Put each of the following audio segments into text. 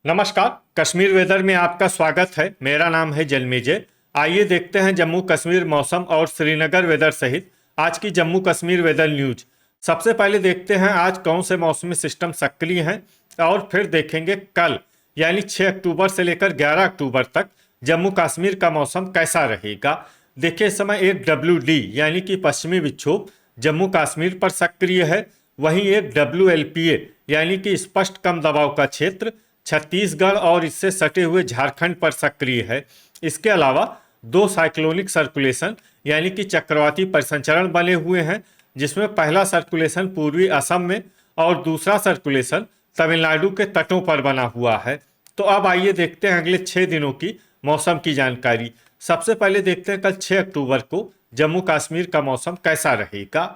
नमस्कार। कश्मीर वेदर में आपका स्वागत है। मेरा नाम है जन्मेजय। आइए देखते हैं जम्मू कश्मीर मौसम और श्रीनगर वेदर सहित आज की जम्मू कश्मीर वेदर न्यूज। सबसे पहले देखते हैं आज कौन से मौसमी सिस्टम सक्रिय हैं और फिर देखेंगे कल यानी 6 अक्टूबर से लेकर 11 अक्टूबर तक जम्मू कश्मीर का मौसम कैसा रहेगा। देखिए, इस समय एक WD यानी कि पश्चिमी विक्षोभ जम्मू कश्मीर पर सक्रिय है। वहीं एक WLPA यानी कि स्पष्ट कम दबाव का क्षेत्र छत्तीसगढ़ और इससे सटे हुए झारखंड पर सक्रिय है। इसके अलावा दो साइक्लोनिक सर्कुलेशन यानी कि चक्रवाती परिसंचरण बने हुए हैं, जिसमें पहला सर्कुलेशन पूर्वी असम में और दूसरा सर्कुलेशन तमिलनाडु के तटों पर बना हुआ है। तो अब आइए देखते हैं अगले 6 दिनों की मौसम की जानकारी। सबसे पहले देखते हैं कल 6 अक्टूबर को जम्मू कश्मीर का मौसम कैसा रहेगा।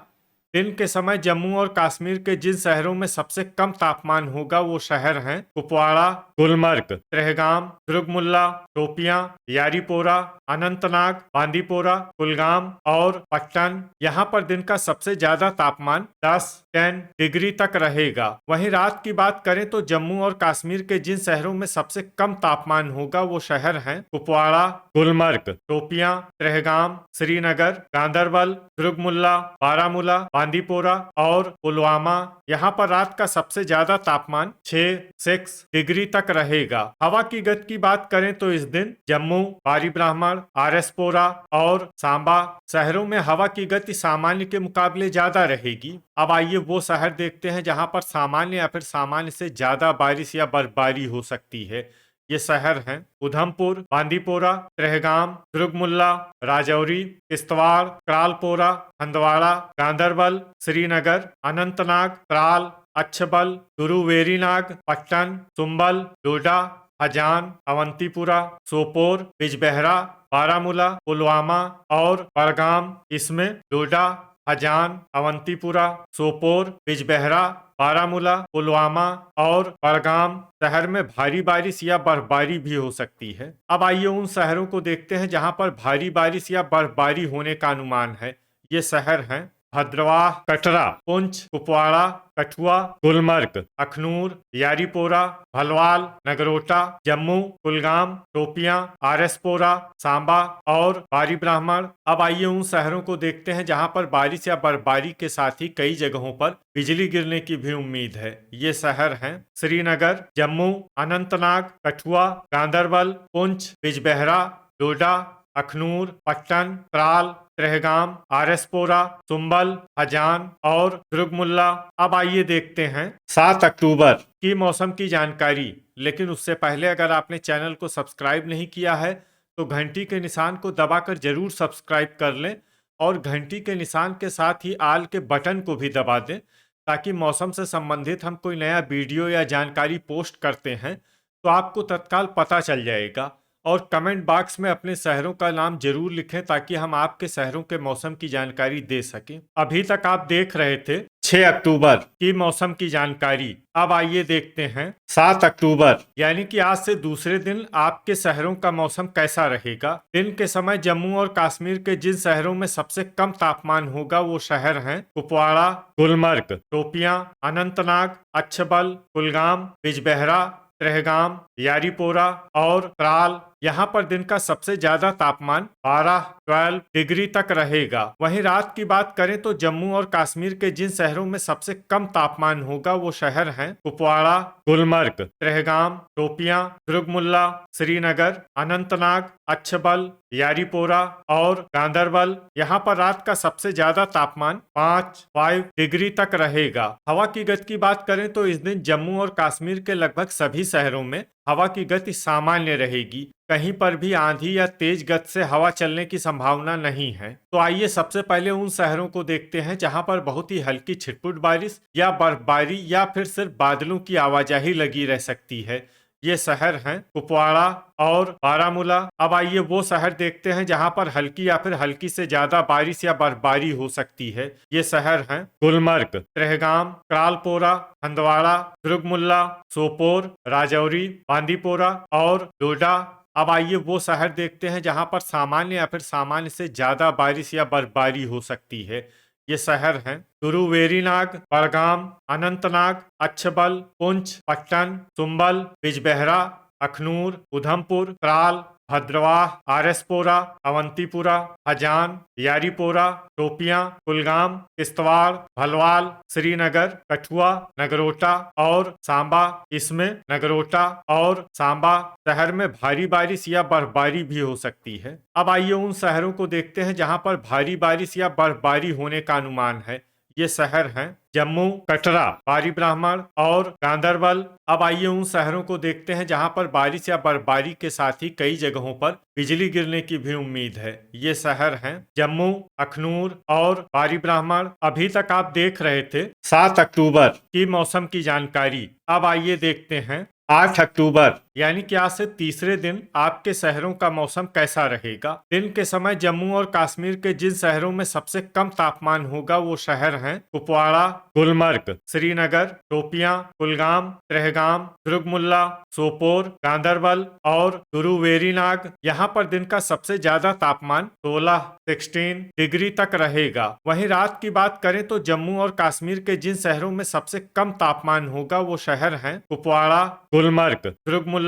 दिन के समय जम्मू और कश्मीर के जिन शहरों में सबसे कम तापमान होगा वो शहर हैं कुपवाड़ा, गुलमर्ग, त्रेहगाम, दुर्गमुल्ला, शोपियां, यारीपोरा, अनंतनाग, बांदीपोरा, कुलगाम और पट्टन। यहाँ पर दिन का सबसे ज्यादा तापमान 10 डिग्री तक रहेगा। वहीं रात की बात करें तो जम्मू और कश्मीर के जिन शहरों में सबसे कम तापमान होगा वो शहर हैं कुपवाड़ा, गुलमर्ग, शोपियां, त्रेहगाम, श्रीनगर, गांदरबल, दुर्गमुल्ला, बारामूला, बांदीपोरा और पुलवामा। यहाँ पर रात का सबसे ज्यादा तापमान 6 डिग्री तक रहेगा। हवा की गति की बात करें तो इस दिन जम्मू, बारी ब्राह्मण, आरएसपोरा और सांबा शहरों में हवा की गति सामान्य के मुकाबले ज्यादा रहेगी। अब आइए वो शहर देखते हैं जहां पर सामान्य या फिर सामान्य से ज्यादा बारिश या बर्फबारी हो सकती है। ये शहर हैं उधमपुर, बांदीपोरा, त्रेहगाम, दुर्गमुल्ला, राजौरी, किश्तवाड़, करालपोरा, हंदवाड़ा, गांदरबल, श्रीनगर, अनंतनाग, त्राल, अच्छबल, गुरुवेरीनाग, पट्टन, सुंबल, डोडा, हजान, अवंतीपुरा, सोपोर, बिजबेहरा, बारामूला, पुलवामा और बड़गाम। इसमें डोडा, हजान, अवंतीपुरा, सोपोर, बिजबेहरा, बारामूला, पुलवामा और बड़गाम शहर में भारी बारिश या बर्फबारी भी हो सकती है। अब आइए उन शहरों को देखते हैं जहां पर भारी बारिश या बर्फबारी होने का अनुमान है। ये शहर हैं भद्रवाह, कटरा, पुंछ, कुपवाड़ा, कठुआ, गुलमर्ग, अखनूर, यारीपोरा, भलवाल, नगरोटा, जम्मू, कुलगाम, शोपियां, आरएसपोरा, सांबा और बारी ब्राह्मण। अब आइए उन शहरों को देखते हैं जहां पर बारिश या बर्फबारी के साथ ही कई जगहों पर बिजली गिरने की भी उम्मीद है। ये शहर हैं श्रीनगर, जम्मू, अनंतनाग, कठुआ, गांदरबल, पुंछ, बिजबेहरा, डोडा, अखनूर, पट्टन, त्राल, त्रेहगाम, आरएसपोरा, सुंबल, हजान और दुर्गमुल्ला। अब आइए देखते हैं 7 अक्टूबर की मौसम की जानकारी। लेकिन उससे पहले अगर आपने चैनल को सब्सक्राइब नहीं किया है तो घंटी के निशान को दबाकर जरूर सब्सक्राइब कर लें और घंटी के निशान के साथ ही आल के बटन को भी दबा दें, ताकि मौसम से संबंधित हम कोई नया वीडियो या जानकारी पोस्ट करते हैं तो आपको तत्काल पता चल जाएगा। और कमेंट बॉक्स में अपने शहरों का नाम जरूर लिखें ताकि हम आपके शहरों के मौसम की जानकारी दे सकें। अभी तक आप देख रहे थे 6 अक्टूबर की मौसम की जानकारी। अब आइए देखते हैं 7 अक्टूबर यानी कि आज से दूसरे दिन आपके शहरों का मौसम कैसा रहेगा। दिन के समय जम्मू और कश्मीर के जिन शहरों में सबसे कम तापमान होगा वो शहर हैं कुपवाड़ा, गुलमर्ग, शोपियां, अनंतनाग, अच्छबल, कुलगाम, बिजबेहरा, त्रेहगाम, यारीपोरा और त्राल। यहाँ पर दिन का सबसे ज्यादा तापमान 12 डिग्री तक रहेगा। वहीं रात की बात करें तो जम्मू और कश्मीर के जिन शहरों में सबसे कम तापमान होगा वो शहर हैं कुपवाड़ा, गुलमर्ग, त्रेहगाम, शोपियां, दुर्गमुल्ला, श्रीनगर, अनंतनाग, अच्छबल, यारीपोरा और गांदरबल। यहाँ पर रात का सबसे ज्यादा तापमान 5 डिग्री तक रहेगा। हवा की गति की बात करें तो इस दिन जम्मू और कश्मीर के लगभग सभी शहरों में हवा की गति सामान्य रहेगी। कहीं पर भी आंधी या तेज गति से हवा चलने की संभावना नहीं है। तो आइए सबसे पहले उन शहरों को देखते हैं जहां पर बहुत ही हल्की छिटपुट बारिश या बर्फबारी या फिर सिर्फ बादलों की आवाजाही लगी रह सकती है। ये शहर हैं कुपवाड़ा और बारामूला। अब आइए वो शहर देखते हैं जहां पर हल्की या फिर हल्की से ज्यादा बारिश या बर्फबारी हो सकती है। ये शहर हैं गुलमर्ग, त्रेहगाम, करालपोरा, हंदवाड़ा, दुर्गमुल्ला, सोपोर, राजौरी, बांदीपोरा और डोडा। अब आइए वो शहर देखते हैं जहां पर सामान्य या फिर सामान्य से ज्यादा बारिश या बर्फबारी हो सकती है। ये शहर हैं गुरुवेरीनाग, बड़गाम, अनंतनाग, अच्छबल, पुंछ, पट्टन, सुंबल, बिजबेहरा, अखनूर, उधमपुर, त्राल, भद्रवाह, आरएसपोरा, अवंतीपुरा, हजान, यारीपोरा, टोपियां, कुलगाम, किश्तवाड़, भलवाल, श्रीनगर, कठुआ, नगरोटा और सांबा। इसमें नगरोटा और सांबा शहर में भारी बारिश या बर्फबारी भी हो सकती है। अब आइए उन शहरों को देखते हैं जहां पर भारी बारिश या बर्फबारी होने का अनुमान है। ये शहर हैं जम्मू, कटरा, बारी ब्राह्मण और गांधरबल। अब आइए उन शहरों को देखते हैं जहां पर बारिश या बर्फबारी के साथ ही कई जगहों पर बिजली गिरने की भी उम्मीद है। ये शहर हैं जम्मू, अखनूर और बारी ब्राह्मण। अभी तक आप देख रहे थे 7 अक्टूबर की मौसम की जानकारी। अब आइए देखते हैं 8 अक्टूबर यानी कि आज से तीसरे दिन आपके शहरों का मौसम कैसा रहेगा। दिन के समय जम्मू और कश्मीर के जिन शहरों में सबसे कम तापमान होगा वो शहर हैं कुपवाड़ा, गुलमर्ग, श्रीनगर, टोपियां, कुलगाम, त्रेहगाम, दुर्गमुल्ला, सोपोर, गांधरबल और गुरुवेरीनाग। यहाँ पर दिन का सबसे ज्यादा तापमान 16 डिग्री तक रहेगा। वहीं रात की बात करें तो जम्मू और कश्मीर के जिन शहरों में सबसे कम तापमान होगा वो शहर हैं कुपवाड़ा, गुलमर्ग, दुर्गमुल्ला,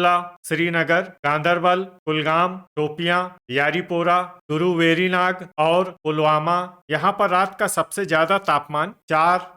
श्रीनगर, गांधरबल, कुलगाम, टोपियां, यारीपोरा, गुरुवेरीनाग और पुलवामा। यहाँ पर रात का सबसे ज्यादा तापमान 4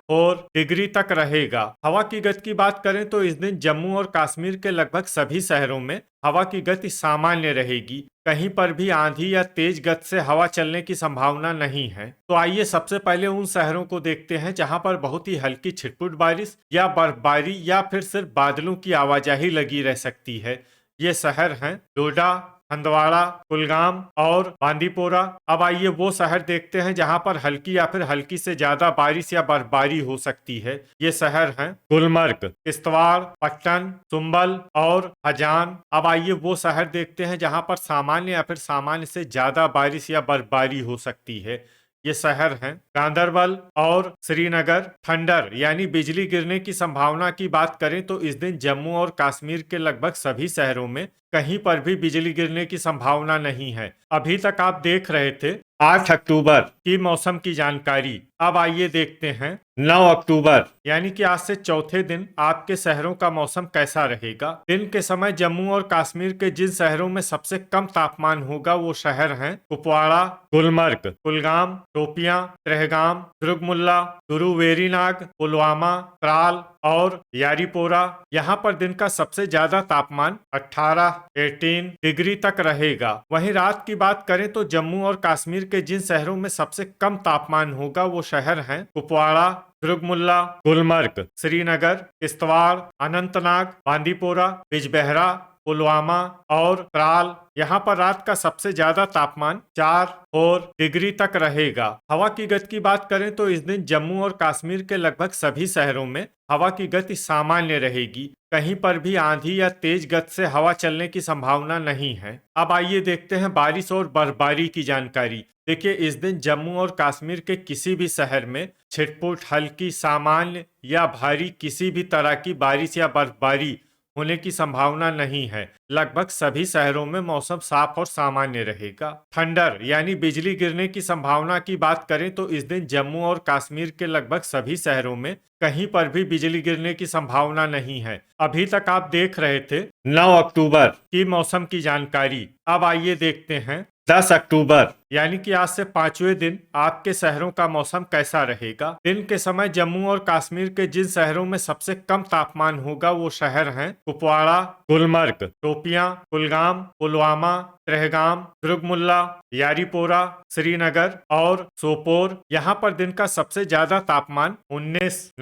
डिग्री तक रहेगा। हवा की गति की बात करें तो इस दिन जम्मू और कश्मीर के लगभग सभी शहरों में हवा की गति सामान्य रहेगी। कहीं पर भी आंधी या तेज गति से हवा चलने की संभावना नहीं है। तो आइए सबसे पहले उन शहरों को देखते हैं जहां पर बहुत ही हल्की छिटपुट बारिश या बर्फबारी या फिर सिर्फ बादलों की आवाजाही लगी रह सकती है। ये शहर हैं डोडा, हंदवाड़ा, कुलगाम और बांदीपोरा। अब आइए वो शहर देखते हैं जहां पर हल्की या फिर हल्की से ज्यादा बारिश या बर्फबारी हो सकती है। ये शहर हैं गुलमर्ग, किश्तवाड़, पट्टन, सुंबल और हजान। अब आइए वो शहर देखते हैं जहां पर सामान्य या फिर सामान्य से ज्यादा बारिश या बर्फबारी हो सकती है। ये शहर हैं गांधरबल और श्रीनगर। थंडर यानी बिजली गिरने की संभावना की बात करें तो इस दिन जम्मू और कश्मीर के लगभग सभी शहरों में कहीं पर भी बिजली गिरने की संभावना नहीं है। अभी तक आप देख रहे थे 8 अक्टूबर की मौसम की जानकारी। अब आइए देखते हैं 9 अक्टूबर यानी कि आज से चौथे दिन आपके शहरों का मौसम कैसा रहेगा। दिन के समय जम्मू और कश्मीर के जिन शहरों में सबसे कम तापमान होगा वो शहर हैं कुपवाड़ा, गुलमर्ग, कुलगाम, टोपियां, त्रेहगाम, दुर्गमुल्ला, गुरुवेरीनाग, पुलवामा, त्राल और यारीपोरा। यहाँ पर दिन का सबसे ज्यादा तापमान 18 डिग्री तक रहेगा। वहीं रात की बात करें तो जम्मू और कश्मीर के जिन शहरों में सबसे कम तापमान होगा वो शहर हैं कुपवाड़ा, दुर्गमुल्ला, गुलमर्ग, श्रीनगर, किश्तवाड़, अनंतनाग, बांदीपोरा, बिजबेहरा, पुलवामा और त्राल। यहाँ पर रात का सबसे ज्यादा तापमान 4 डिग्री तक रहेगा। हवा की गति की बात करें तो इस दिन जम्मू और कश्मीर के लगभग सभी शहरों में हवा की गति सामान्य रहेगी। कहीं पर भी आंधी या तेज गति से हवा चलने की संभावना नहीं है। अब आइए देखते हैं बारिश और बर्फबारी की जानकारी। देखिए इस दिन जम्मू और कश्मीर के किसी भी शहर में छिटपुट, हल्की, सामान्य या भारी किसी भी तरह की बारिश या बर्फबारी होने की संभावना नहीं है। लगभग सभी शहरों में मौसम साफ और सामान्य रहेगा। थंडर यानी बिजली गिरने की संभावना की बात करें तो इस दिन जम्मू और कश्मीर के लगभग सभी शहरों में कहीं पर भी बिजली गिरने की संभावना नहीं है। अभी तक आप देख रहे थे 9 अक्टूबर की मौसम की जानकारी। अब आइए देखते हैं 10 अक्टूबर यानी कि आज से 5वें दिन आपके शहरों का मौसम कैसा रहेगा। दिन के समय जम्मू और कश्मीर के जिन शहरों में सबसे कम तापमान होगा वो शहर हैं कुपवाड़ा, गुलमर्ग, टोपियां, कुलगाम, पुलवामा, त्रेहगाम, दुर्गमुल्ला, यारीपोरा, श्रीनगर और सोपोर। यहाँ पर दिन का सबसे ज्यादा तापमान 19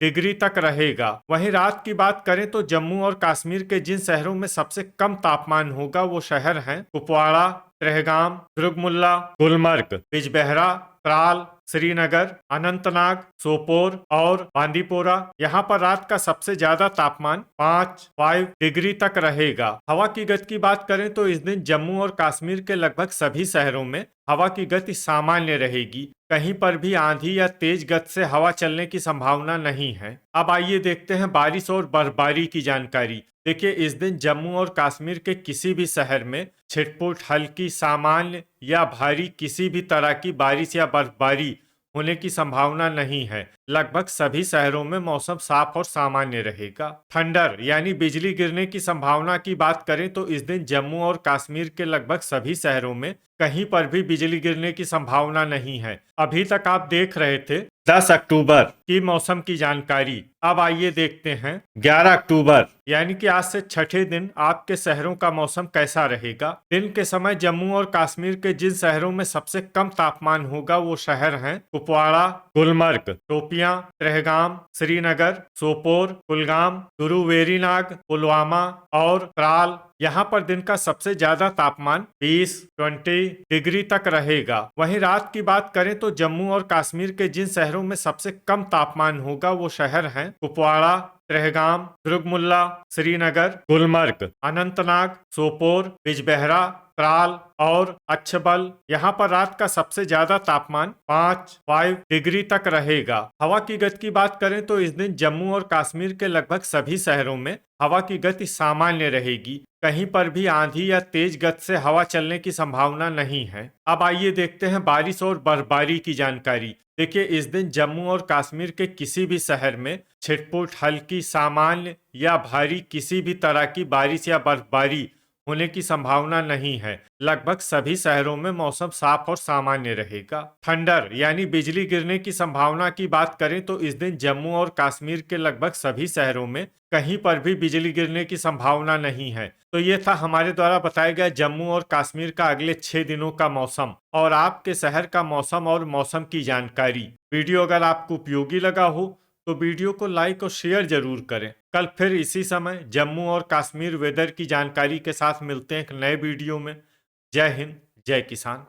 डिग्री तक रहेगा। वहीं रात की बात करें तो जम्मू और कश्मीर के जिन शहरों में सबसे कम तापमान होगा वो शहर हैं कुपवाड़ा, त्रेहगाम, दुर्गमुल्ला, गुलमर्ग, बिजबेहरा, त्राल, श्रीनगर, अनंतनाग, सोपोर और बांदीपोरा। यहाँ पर रात का सबसे ज्यादा तापमान 5 डिग्री तक रहेगा। हवा की गति की बात करें तो इस दिन जम्मू और कश्मीर के लगभग सभी शहरों में हवा की गति सामान्य रहेगी। कहीं पर भी आंधी या तेज गति से हवा चलने की संभावना नहीं है। अब आइए देखते हैं बारिश और बर्फबारी की जानकारी। देखिए इस दिन जम्मू और कश्मीर के किसी भी शहर में छिटपुट, हल्की, सामान्य या भारी किसी भी तरह की बारिश या बर्फबारी होने की संभावना नहीं है। लगभग सभी शहरों में मौसम साफ और सामान्य रहेगा। थंडर यानी बिजली गिरने की संभावना की बात करें तो इस दिन जम्मू और कश्मीर के लगभग सभी शहरों में कहीं पर भी बिजली गिरने की संभावना नहीं है। अभी तक आप देख रहे थे 10 अक्टूबर की मौसम की जानकारी। अब आइए देखते हैं 11 अक्टूबर यानी कि आज से छठे दिन आपके शहरों का मौसम कैसा रहेगा। दिन के समय जम्मू और कश्मीर के जिन शहरों में सबसे कम तापमान होगा वो शहर हैं कुपवाड़ा, गुलमर्ग, शोपियां, त्रेहगाम, श्रीनगर, सोपोर, कुलगाम, गुरु वेरीनाग, पुलवामा और त्राल। यहाँ पर दिन का सबसे ज्यादा तापमान 20 डिग्री तक रहेगा। वहीं रात की बात करें तो जम्मू और कश्मीर के जिन शहरों में सबसे कम तापमान होगा वो शहर हैं कुपवाड़ा, त्रेहगाम, दुर्गमुल्ला, श्रीनगर, गुलमर्ग, अनंतनाग, सोपोर, बिजबेहरा, त्राल और अच्छबल। यहाँ पर रात का सबसे ज्यादा तापमान 5 डिग्री तक रहेगा। हवा की गति की बात करें तो इस दिन जम्मू और कश्मीर के लगभग सभी शहरों में हवा की गति सामान्य रहेगी। कहीं पर भी आंधी या तेज गति से हवा चलने की संभावना नहीं है। अब आइए देखते हैं बारिश और बर्फबारी की जानकारी। देखिए, इस दिन जम्मू और कश्मीर के किसी भी शहर में छिटपुट, हल्की, सामान्य या भारी किसी भी तरह की बारिश या बर्फबारी होने की संभावना नहीं है। लगभग सभी शहरों में मौसम साफ और सामान्य रहेगा। थंडर यानी बिजली गिरने की संभावना की बात करें तो इस दिन जम्मू और कश्मीर के लगभग सभी शहरों में कहीं पर भी बिजली गिरने की संभावना नहीं है। तो ये था हमारे द्वारा बताया गया जम्मू और कश्मीर का अगले 6 दिनों का मौसम और आपके शहर का मौसम और मौसम की जानकारी। वीडियो अगर आपको उपयोगी लगा हो तो वीडियो को लाइक और शेयर जरूर करें। कल फिर इसी समय जम्मू और कश्मीर वेदर की जानकारी के साथ मिलते हैं एक नए वीडियो में। जय हिंद, जय किसान।